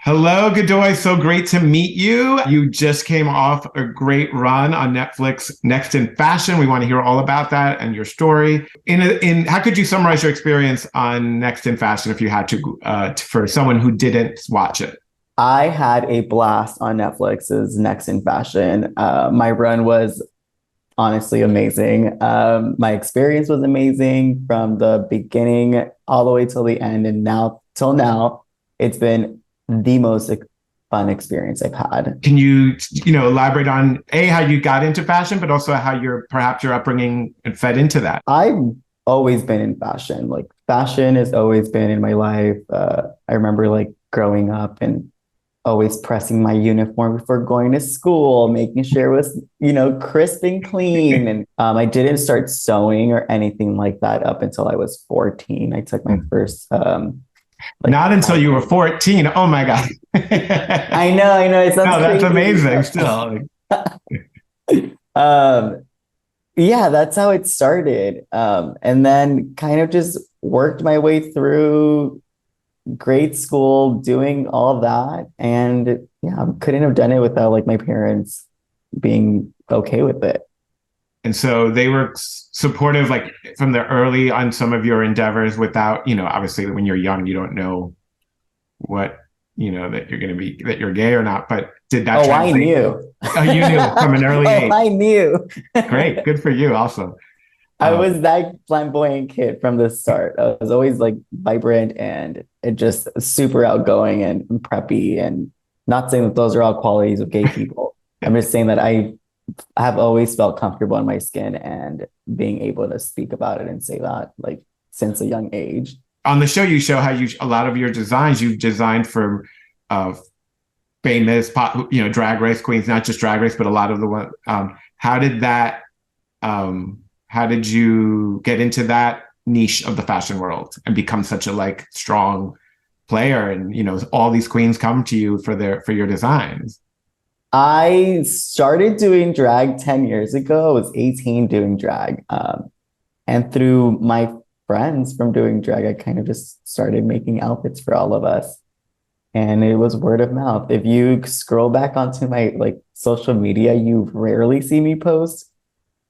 Hello, Godoy. So great to meet you. You just came off a great run on Netflix, Next in Fashion. We want to hear all about that and your story. In how could you summarize your experience on Next in Fashion if you had to, for someone who didn't watch it? I had a blast on Netflix's Next in Fashion. My run was honestly amazing. My experience was amazing from the beginning all the way till the end, and now till now, it's been the most fun experience I've had. Can you, elaborate on how you got into fashion, but also how perhaps your upbringing fed into that? I've always been in fashion. Like fashion has always been in my life. I remember like growing up and always pressing my uniform before going to school, making sure it was, crisp and clean. And I didn't start sewing or anything like that up until I was 14. I took my first Not until you were 14. Oh my God. I know. It sounds that's crazy. amazing still. Yeah, that's how it started. And then kind of just worked my way through grade school, doing all that. And yeah, I couldn't have done it without like my parents being okay with it. And so they were supportive, like from the early on some of your endeavors without, obviously when you're young, you don't know what, that you're going to be, that you're gay or not. But did that I translate? knew. Oh, you knew from an early age. I knew. Great. Good for you also. I was that flamboyant kid from the start. I was always like vibrant and just super outgoing and preppy. And not saying that those are all qualities of gay people. I'm just saying that I have always felt comfortable in my skin and being able to speak about it and say that like since a young age. On the show, you show how a lot of your designs you've designed for famous pop, drag race queens, not just drag race, but a lot of the one. How did that? How did you get into that niche of the fashion world and become such a like strong player? And all these queens come to you for your designs. I started doing drag 10 years ago. I was 18 doing drag. And through my friends from doing drag, I kind of just started making outfits for all of us. And it was word of mouth. If you scroll back onto my like social media, you rarely see me post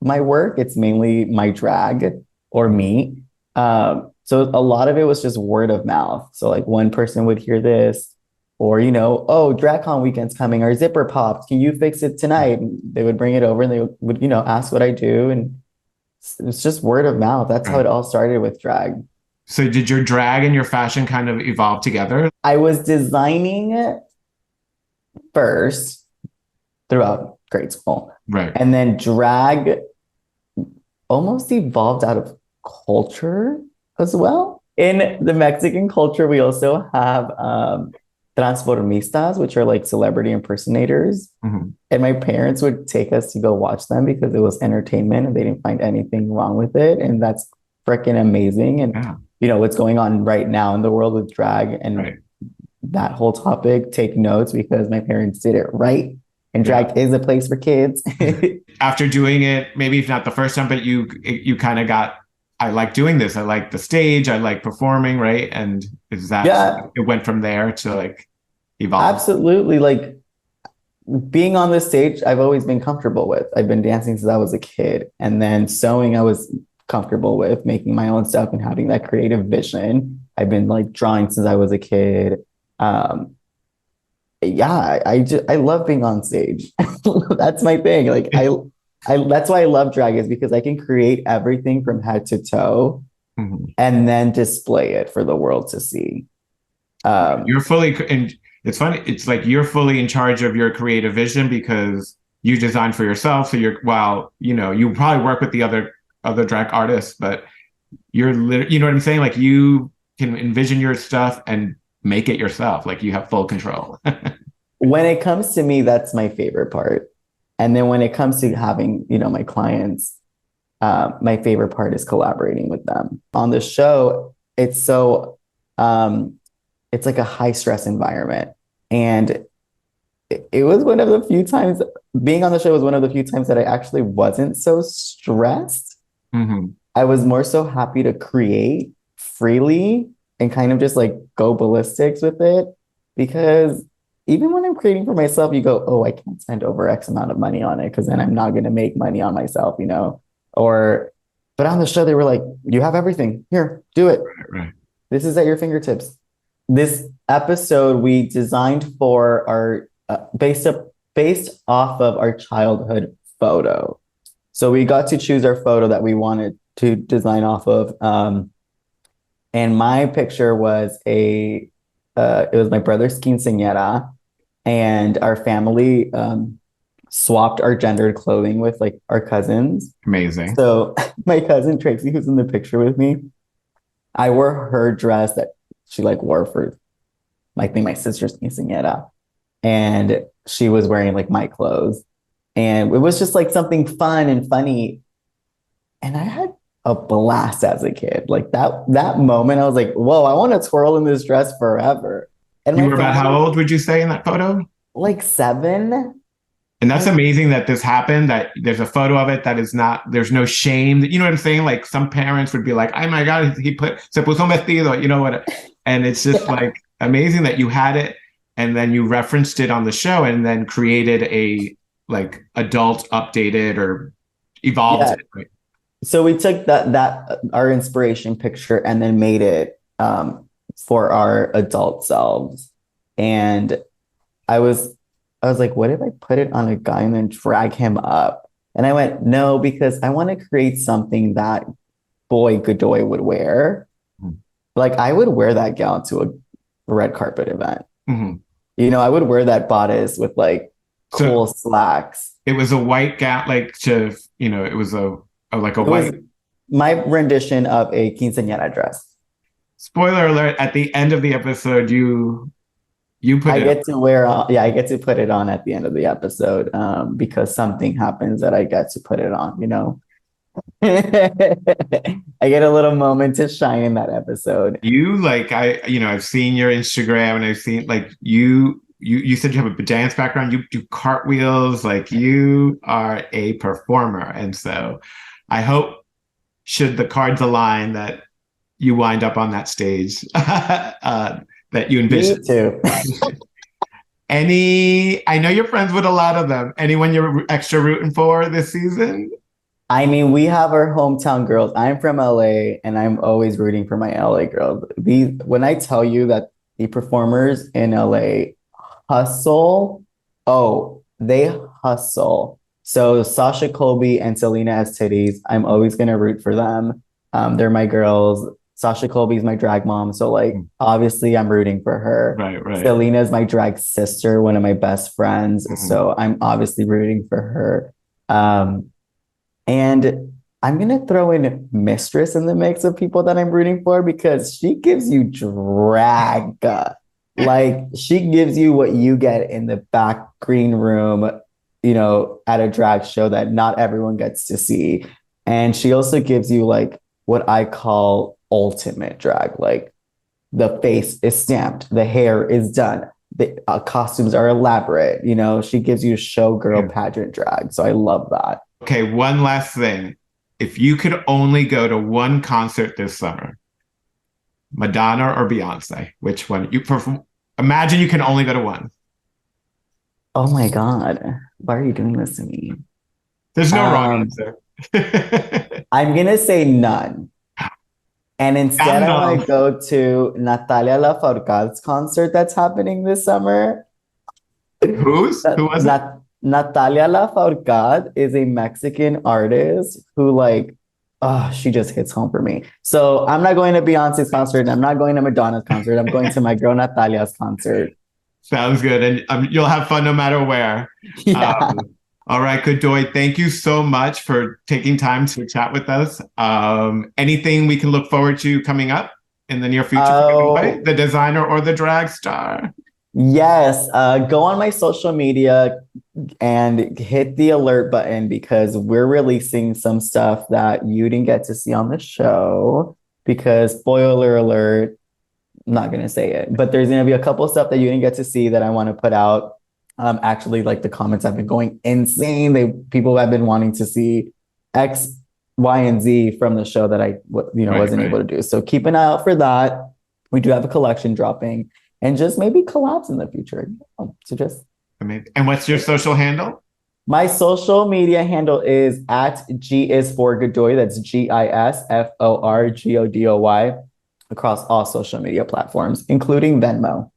my work. It's mainly my drag or me. So a lot of it was just word of mouth. So like one person would hear this, or, oh, DragCon weekend's coming, our zipper popped. Can you fix it tonight? And they would bring it over and they would, ask what I do. And it's just word of mouth. That's how it all started with drag. So did your drag and your fashion kind of evolve together? I was designing it first throughout grade school. Right. And then drag almost evolved out of culture as well. In the Mexican culture, we also have transformistas, which are like celebrity impersonators. Mm-hmm. And my parents would take us to go watch them because it was entertainment and they didn't find anything wrong with it. And that's freaking amazing. And, what's going on right now in the world with drag and that whole topic, take notes because my parents did it right. And drag is a place for kids. After doing it, maybe if not the first time, but you kind of got, I like doing this. I like the stage. I like performing, right? And is that it went from there to like evolve? Absolutely. Like being on the stage, I've always been comfortable with. I've been dancing since I was a kid. And then sewing, I was comfortable with making my own stuff and having that creative vision. I've been like drawing since I was a kid. I love being on stage. That's my thing. Like that's why I love drag is because I can create everything from head to toe and then display it for the world to see. You're fully, and it's funny. It's like you're fully in charge of your creative vision because you design for yourself. So you probably work with the other drag artists, but you know what I'm saying? Like you can envision your stuff and make it yourself. Like you have full control. When it comes to me, that's my favorite part. And then when it comes to having, my clients, my favorite part is collaborating with them. On the show, it's so, it's like a high stress environment. And it was one of the few times, being on the show was one of the few times that I actually wasn't so stressed. Mm-hmm. I was more so happy to create freely and kind of just like go ballistics with it because even when I'm creating for myself, you go, oh, I can't spend over X amount of money on it because then I'm not going to make money on myself, you know? Or, but on the show, they were like, you have everything. Here, do it. Right. This is at your fingertips. This episode we designed for our based off of our childhood photo. So we got to choose our photo that we wanted to design off of. And my picture was it was my brother's quinceañera, and our family swapped our gendered clothing with like our cousins. Amazing. So my cousin Tracy, who's in the picture with me, I wore her dress that she like wore for I think my sister's quinceañera, and she was wearing like my clothes, and it was just like something fun and funny, and I had a blast as a kid. Like that moment, I was like, "Whoa, I want to twirl in this dress forever." And you were about how old would you say in that photo? Like 7. And that's amazing that this happened, that there's a photo of it that is not, there's no shame. You know what I'm saying? Like some parents would be like, oh my God, se puso un vestido, you know what? And it's just like amazing that you had it and then you referenced it on the show and then created a like adult updated or evolved it. Right? So we took that our inspiration picture and then made it for our adult selves. And I was like, what if I put it on a guy and then drag him up? And I went, no, because I want to create something that boy Godoy would wear. Mm-hmm. Like I would wear that gown to a red carpet event. Mm-hmm. You know, I would wear that bodice with like cool slacks. It was a white gown, like to, you know, it was white. My rendition of a quinceañera dress. Spoiler alert, at the end of the episode, I get to put it on at the end of the episode because something happens that I get to put it on, you know. I get a little moment to shine in that episode. I've seen your Instagram and I've seen like you said you have a dance background, you do cartwheels, like you are a performer. And so I hope should the cards align that you wind up on that stage that you envision. Me too. I know you're friends with a lot of them. Anyone you're extra rooting for this season? I mean, we have our hometown girls. I'm from LA and I'm always rooting for my LA girls. When I tell you that the performers in LA hustle, they hustle. So Sasha Colby and Selena Estidis, I'm always going to root for them. They're my girls. Sasha Colby's my drag mom. So like, obviously I'm rooting for her. Right. Selena's my drag sister, one of my best friends. Mm-hmm. So I'm obviously rooting for her. And I'm going to throw in Mistress in the mix of people that I'm rooting for because she gives you drag. Like she gives you what you get in the back green room, you know, at a drag show that not everyone gets to see. And she also gives you like what I call ultimate drag. Like the face is stamped, the hair is done, the costumes are elaborate. You know, she gives you showgirl pageant drag. So I love that. Okay, one last thing. If you could only go to one concert this summer, Madonna or Beyonce, which one? Imagine you can only go to one. Oh my God. Why are you doing this to me? There's no wrong answer. I'm going to say none. And instead, I want to go to Natalia Lafourcade's concert that's happening this summer. Who was it? Natalia Lafourcade is a Mexican artist who she just hits home for me. So I'm not going to Beyonce's concert. I'm not going to Madonna's concert. I'm going to my girl Natalia's concert. Sounds good. And you'll have fun no matter where. Yeah. All right, Godoy, thank you so much for taking time to chat with us. Anything we can look forward to coming up in the near future for Godoy, the designer or the drag star? Yes, go on my social media and hit the alert button because we're releasing some stuff that you didn't get to see on the show. Because spoiler alert, I'm not going to say it, but there's going to be a couple of stuff that you didn't get to see that I want to put out. Actually, like the comments have been going insane. People have been wanting to see X, Y, and Z from the show that I wasn't able to do. So keep an eye out for that. We do have a collection dropping. and just maybe collabs in the future. So just Amazing. And what's your social handle? my social media handle is at G is for Godoy. That's GISFORGODOY across all social media platforms, including Venmo.